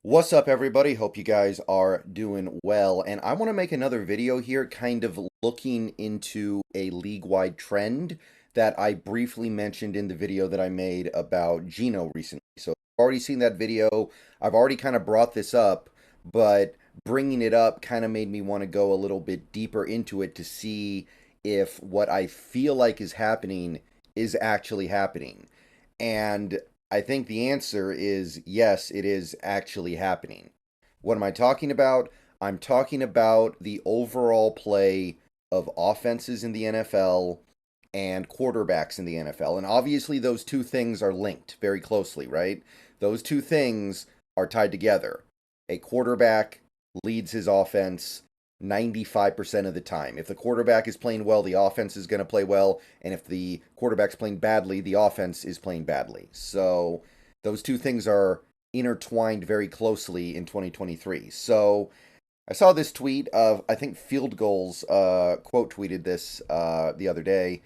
What's up, everybody? Hope you guys are doing well. And I want to make another video here, kind of looking into a league-wide trend that I briefly mentioned in the video that I made about Geno recently. So I've already seen that video. I've already kind of brought this up, but bringing it up kind of made me want to go a little bit deeper into it to see if what I feel like is happening is actually happening. And I think the answer is yes, it is actually happening. What am I talking about? I'm talking about the overall play of offenses in the NFL and quarterbacks in the NFL. And obviously, those two things are linked very closely, right? Those two things are tied together. A quarterback leads his offense 95% of the time. If the quarterback is playing well, the offense is going to play well. And if the quarterback's playing badly, the offense is playing badly. So those two things are intertwined very closely in 2023. So I saw this tweet of, I think Field Goals quote tweeted this the other day,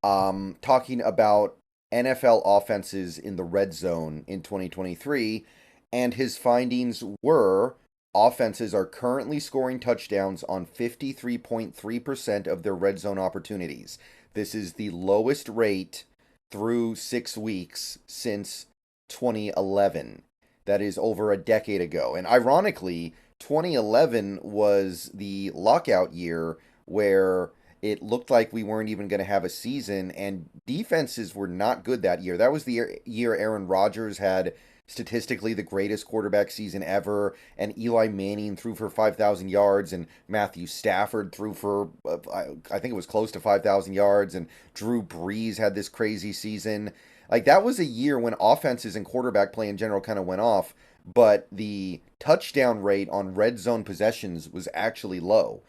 talking about NFL offenses in the red zone in 2023. And his findings were offenses are currently scoring touchdowns on 53.3% of their red zone opportunities. This is the lowest rate through 6 weeks since 2011. That is over a decade ago. And ironically, 2011 was the lockout year where it looked like we weren't even going to have a season, and defenses were not good that year. That was the year Aaron Rodgers had statistically the greatest quarterback season ever, and Eli Manning threw for 5,000 yards, and Matthew Stafford threw for, I think it was close to 5,000 yards, and Drew Brees had this crazy season. Like, that was a year when offenses and quarterback play in general kind of went off, but the touchdown rate on red zone possessions was actually low.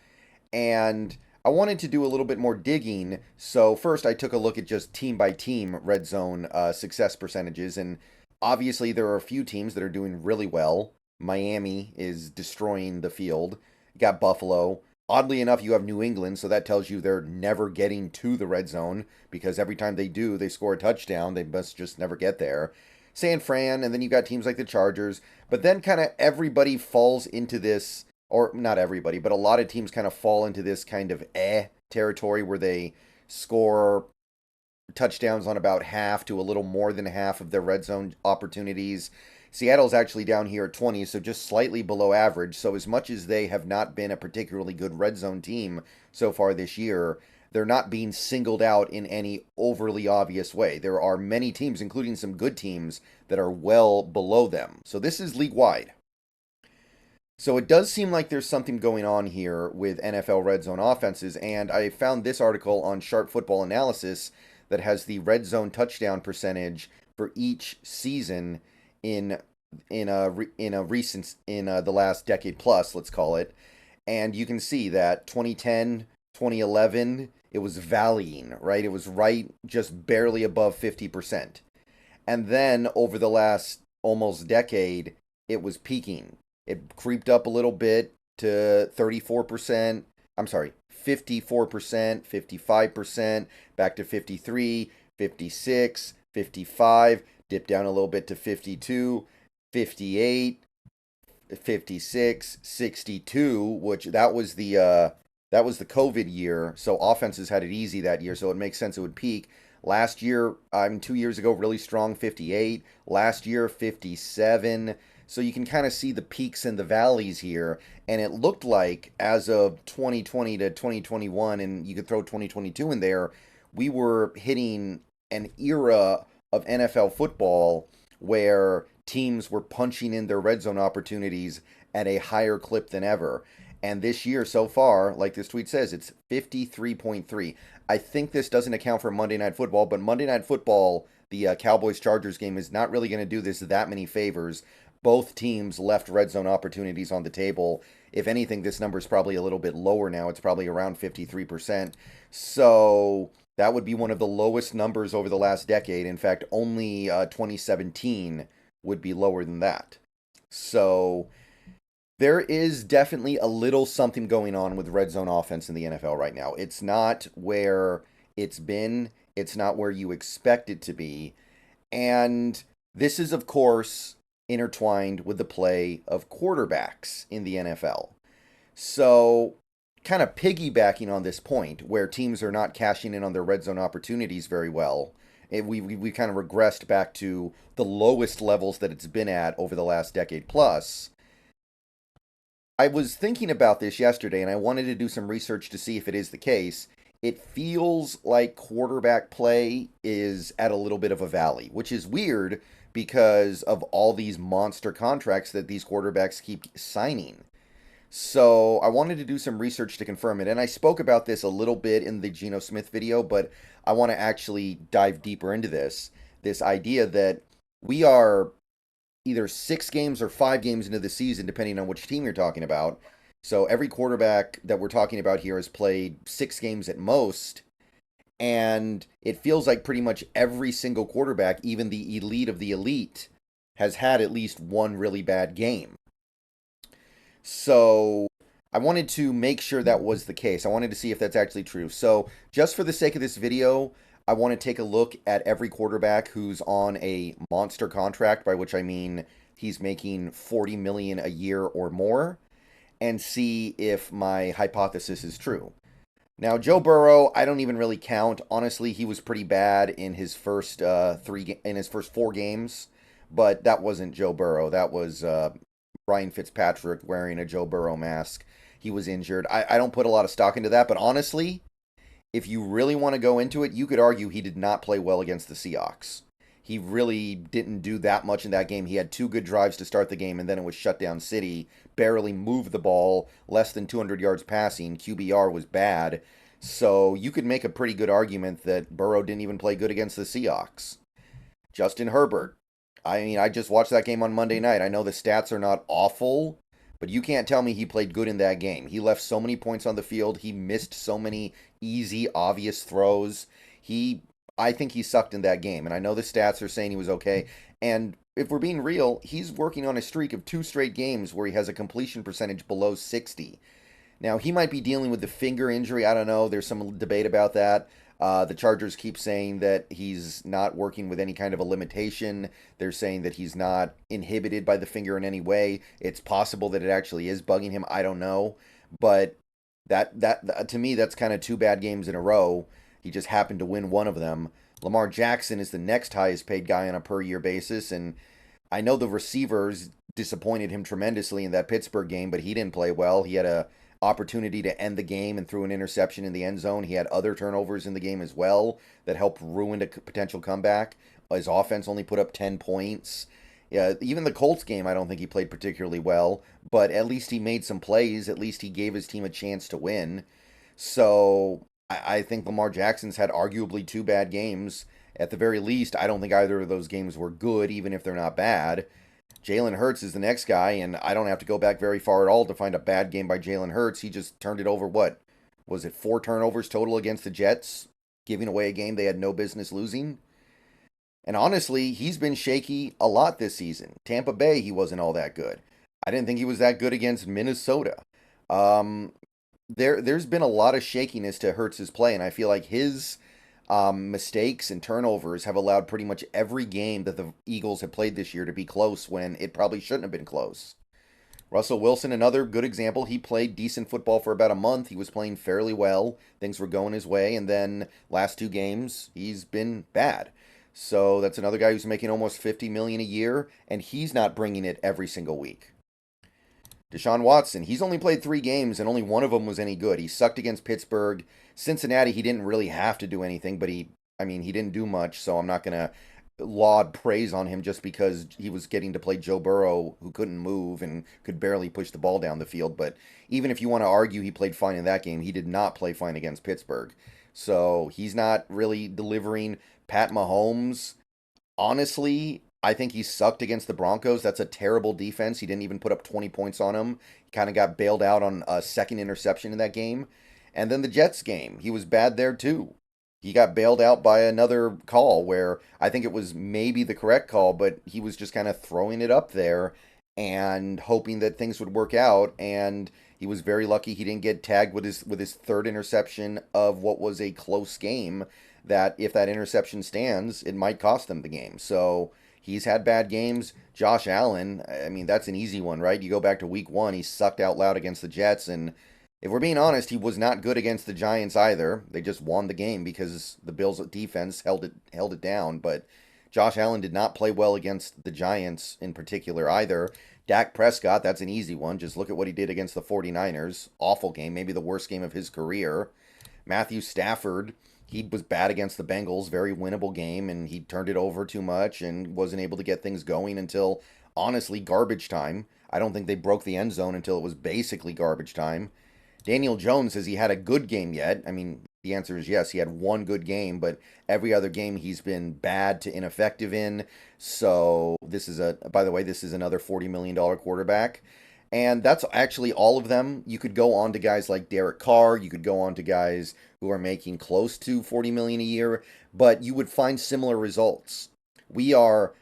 And I wanted to do a little bit more digging. So first, I took a look at just team by team red zone success percentages, and obviously there are a few teams that are doing really well. Miami is destroying the field. You got Buffalo. Oddly enough, you have New England, so that tells you they're never getting to the red zone because every time they do, they score a touchdown. They must just never get there. San Fran, and then you got teams like the Chargers. But then kind of everybody falls into this, or not everybody, but a lot of teams kind of fall into this kind of territory where they score touchdowns on about half to a little more than half of their red zone opportunities. Seattle's actually down here at 20, so just slightly below average. So, as much as they have not been a particularly good red zone team so far this year, they're not being singled out in any overly obvious way. There are many teams, including some good teams, that are well below them. So, this is league wide. So it does seem like there's something going on here with NFL red zone offenses, and I found this article on Sharp Football Analysis that has the red zone touchdown percentage for each season in the last decade plus, let's call it. And you can see that 2010, 2011, it was valleying, right? It was right just barely above 50%. And then over the last almost decade, it was peaking. It creeped up a little bit to 34%. I'm sorry, 54%, 55%, back to 53, 56, 55, dipped down a little bit to 52, 58, 56, 62, which that was the COVID year, so offenses had it easy that year, so it makes sense it would peak. Last year, 2 years ago, really strong 58. Last year, 57. So you can kind of see the peaks and the valleys here. And it looked like as of 2020 to 2021, and you could throw 2022 in there, we were hitting an era of NFL football where teams were punching in their red zone opportunities at a higher clip than ever. And this year so far, like this tweet says, it's 53.3. I think this doesn't account for Monday Night Football, but Monday Night Football, the Cowboys-Chargers game, is not really going to do this that many favors. Both teams left red zone opportunities on the table. If anything, this number is probably a little bit lower now. It's probably around 53%. So that would be one of the lowest numbers over the last decade. In fact, only 2017 would be lower than that. So there is definitely a little something going on with red zone offense in the NFL right now. It's not where it's been, it's not where you expect it to be. And this is, of course, intertwined with the play of quarterbacks in the NFL. So, kind of piggybacking on this point, where teams are not cashing in on their red zone opportunities very well, we kind of regressed back to the lowest levels that it's been at over the last decade plus. I was thinking about this yesterday and I wanted to do some research to see if it is the case. It feels like quarterback play is at a little bit of a valley, which is weird because of all these monster contracts that these quarterbacks keep signing. So I wanted to do some research to confirm it. And I spoke about this a little bit in the Geno Smith video, but I want to actually dive deeper into this idea that we are either 6 games or 5 games into the season, depending on which team you're talking about. So every quarterback that we're talking about here has played 6 games at most. And it feels like pretty much every single quarterback, even the elite of the elite, has had at least one really bad game. So I wanted to make sure that was the case. I wanted to see if that's actually true. So just for the sake of this video, I want to take a look at every quarterback who's on a monster contract, by which I mean he's making $40 million a year or more, and see if my hypothesis is true. Now, Joe Burrow, I don't even really count. Honestly, he was pretty bad in his first 4 games, but that wasn't Joe Burrow. That was Ryan Fitzpatrick wearing a Joe Burrow mask. He was injured. I don't put a lot of stock into that, but honestly, if you really want to go into it, you could argue he did not play well against the Seahawks. He really didn't do that much in that game. He had 2 good drives to start the game, and then it was shutdown city. Barely moved the ball, less than 200 yards passing. QBR was bad. So you could make a pretty good argument that Burrow didn't even play good against the Seahawks. Justin Herbert. I mean, I just watched that game on Monday night. I know the stats are not awful, but you can't tell me he played good in that game. He left so many points on the field. He missed so many easy, obvious throws. I think he sucked in that game. And I know the stats are saying he was okay. And if we're being real, he's working on a streak of 2 straight games where he has a completion percentage below 60. Now, he might be dealing with the finger injury. I don't know. There's some debate about that. The Chargers keep saying that he's not working with any kind of a limitation. They're saying that he's not inhibited by the finger in any way. It's possible that it actually is bugging him. I don't know. But that to me, that's kind of 2 bad games in a row. He just happened to win one of them. Lamar Jackson is the next highest paid guy on a per year basis. And I know the receivers disappointed him tremendously in that Pittsburgh game, but he didn't play well. He had a opportunity to end the game and threw an interception in the end zone. He had other turnovers in the game as well that helped ruin a potential comeback. His offense only put up 10 points. Yeah, even the Colts game, I don't think he played particularly well, but at least he made some plays. At least he gave his team a chance to win. So I think Lamar Jackson's had arguably 2 bad games. At the very least, I don't think either of those games were good, even if they're not bad. Jalen Hurts is the next guy, and I don't have to go back very far at all to find a bad game by Jalen Hurts. He just turned it over, what? Was it 4 turnovers total against the Jets, giving away a game they had no business losing? And honestly, he's been shaky a lot this season. Tampa Bay, he wasn't all that good. I didn't think he was that good against Minnesota. There's been a lot of shakiness to Hurts' play, and I feel like his mistakes and turnovers have allowed pretty much every game that the Eagles have played this year to be close when it probably shouldn't have been close. Russell Wilson, another good example. He played decent football for about a month. He was playing fairly well. Things were going his way. And then last 2 games, he's been bad. So that's another guy who's making almost $50 million a year, and he's not bringing it every single week. Deshaun Watson, he's only played 3 games, and only one of them was any good. He sucked against Pittsburgh. Cincinnati, he didn't really have to do anything, but he didn't do much, so I'm not going to laud praise on him just because he was getting to play Joe Burrow, who couldn't move and could barely push the ball down the field. But even if you want to argue he played fine in that game, he did not play fine against Pittsburgh. So he's not really delivering. Pat Mahomes, honestly, I think he sucked against the Broncos. That's a terrible defense. He didn't even put up 20 points on him. He kind of got bailed out on a second interception in that game. And then the Jets game, he was bad there too. He got bailed out by another call where I think it was maybe the correct call, but he was just kind of throwing it up there and hoping that things would work out. And he was very lucky he didn't get tagged with his 3rd interception of what was a close game, that if that interception stands, it might cost them the game. So He's had bad games. Josh Allen, I mean, that's an easy one, right? You go back to week 1, he sucked out loud against the Jets, and if we're being honest, he was not good against the Giants either. They just won the game because the Bills' defense held it down, but Josh Allen did not play well against the Giants in particular either. Dak Prescott, that's an easy one. Just look at what he did against the 49ers. Awful game, maybe the worst game of his career. Matthew Stafford, he was bad against the Bengals, very winnable game, and he turned it over too much and wasn't able to get things going until, honestly, garbage time. I don't think they broke the end zone until it was basically garbage time. Daniel Jones, has he had a good game yet? I mean, the answer is yes. He had one good game, but every other game he's been bad to ineffective in. So by the way, this is another $40 million quarterback. And that's actually all of them. You could go on to guys like Derek Carr. You could go on to guys who are making close to 40 million a year, but you would find similar results. We are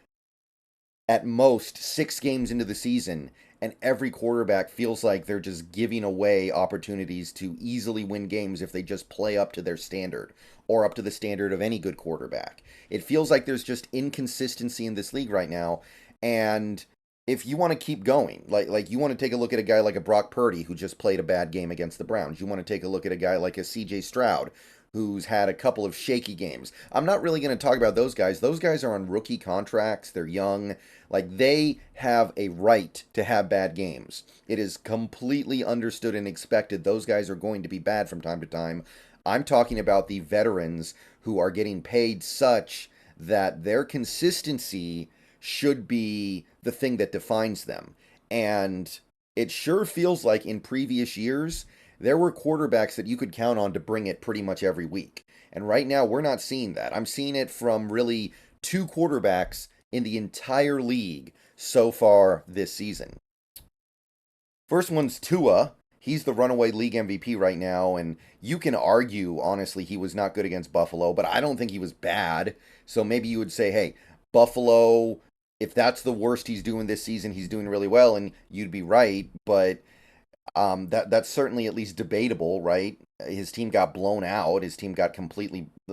at most 6 games into the season, and every quarterback feels like they're just giving away opportunities to easily win games if they just play up to their standard or up to the standard of any good quarterback. It feels like there's just inconsistency in this league right now, and if you want to keep going, like you want to take a look at a guy like a Brock Purdy who just played a bad game against the Browns. You want to take a look at a guy like a CJ Stroud who's had a couple of shaky games. I'm not really going to talk about those guys. Those guys are on rookie contracts. They're young. Like, they have a right to have bad games. It is completely understood and expected those guys are going to be bad from time to time. I'm talking about the veterans who are getting paid such that their consistency should be the thing that defines them. And it sure feels like in previous years, there were quarterbacks that you could count on to bring it pretty much every week. And right now, we're not seeing that. I'm seeing it from really 2 quarterbacks in the entire league so far this season. First one's Tua. He's the runaway league MVP right now, and you can argue, honestly, he was not good against Buffalo, but I don't think he was bad. So maybe you would say, hey, Buffalo, if that's the worst he's doing this season, he's doing really well, and you'd be right, but that's certainly at least debatable, right? His team got blown out. His team got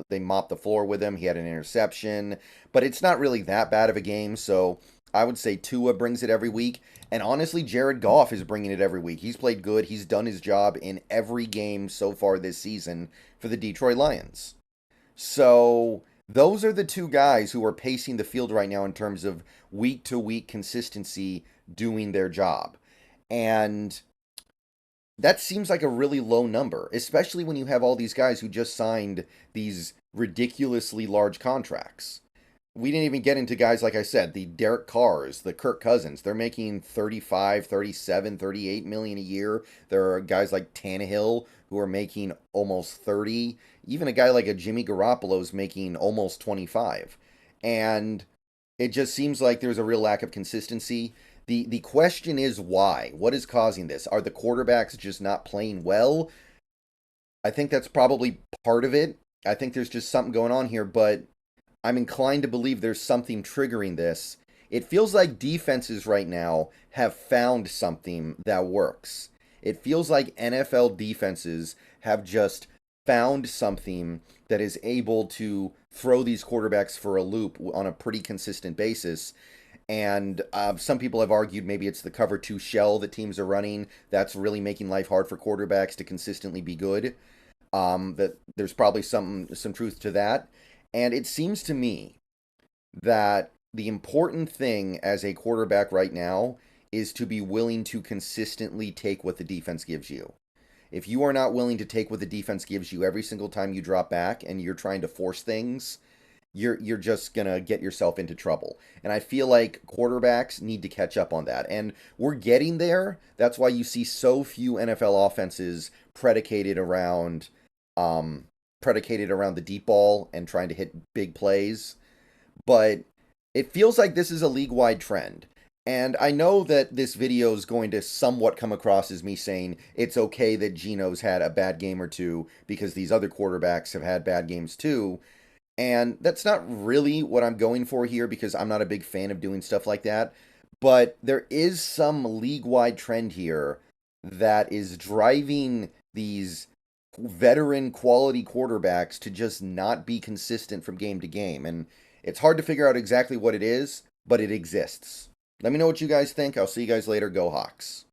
they mopped the floor with him. He had an interception, but it's not really that bad of a game. So I would say Tua brings it every week. And honestly, Jared Goff is bringing it every week. He's played good. He's done his job in every game so far this season for the Detroit Lions. So those are the 2 guys who are pacing the field right now in terms of week to week consistency doing their job. And that seems like a really low number, especially when you have all these guys who just signed these ridiculously large contracts. We didn't even get into guys, like I said, the Derek Carrs, the Kirk Cousins. They're making 35, 37, 38 million a year. There are guys like Tannehill who are making almost 30. Even a guy like a Jimmy Garoppolo is making almost 25. And it just seems like there's a real lack of consistency. The question is why? What is causing this? Are the quarterbacks just not playing well? I think that's probably part of it. I think there's just something going on here, but I'm inclined to believe there's something triggering this. It feels like defenses right now have found something that works. It feels like NFL defenses have just found something that is able to throw these quarterbacks for a loop on a pretty consistent basis. And some people have argued maybe it's the cover 2 shell that teams are running that's really making life hard for quarterbacks to consistently be good. That there's probably some truth to that. And it seems to me that the important thing as a quarterback right now is to be willing to consistently take what the defense gives you. If you are not willing to take what the defense gives you every single time you drop back and you're trying to force things, you're just going to get yourself into trouble. And I feel like quarterbacks need to catch up on that. And we're getting there. That's why you see so few NFL offenses predicated around the deep ball and trying to hit big plays. But it feels like this is a league-wide trend. And I know that this video is going to somewhat come across as me saying it's okay that Geno's had a bad game or two because these other quarterbacks have had bad games too. And that's not really what I'm going for here because I'm not a big fan of doing stuff like that. But there is some league-wide trend here that is driving these veteran quality quarterbacks to just not be consistent from game to game. And it's hard to figure out exactly what it is, but it exists. Let me know what you guys think. I'll see you guys later. Go Hawks.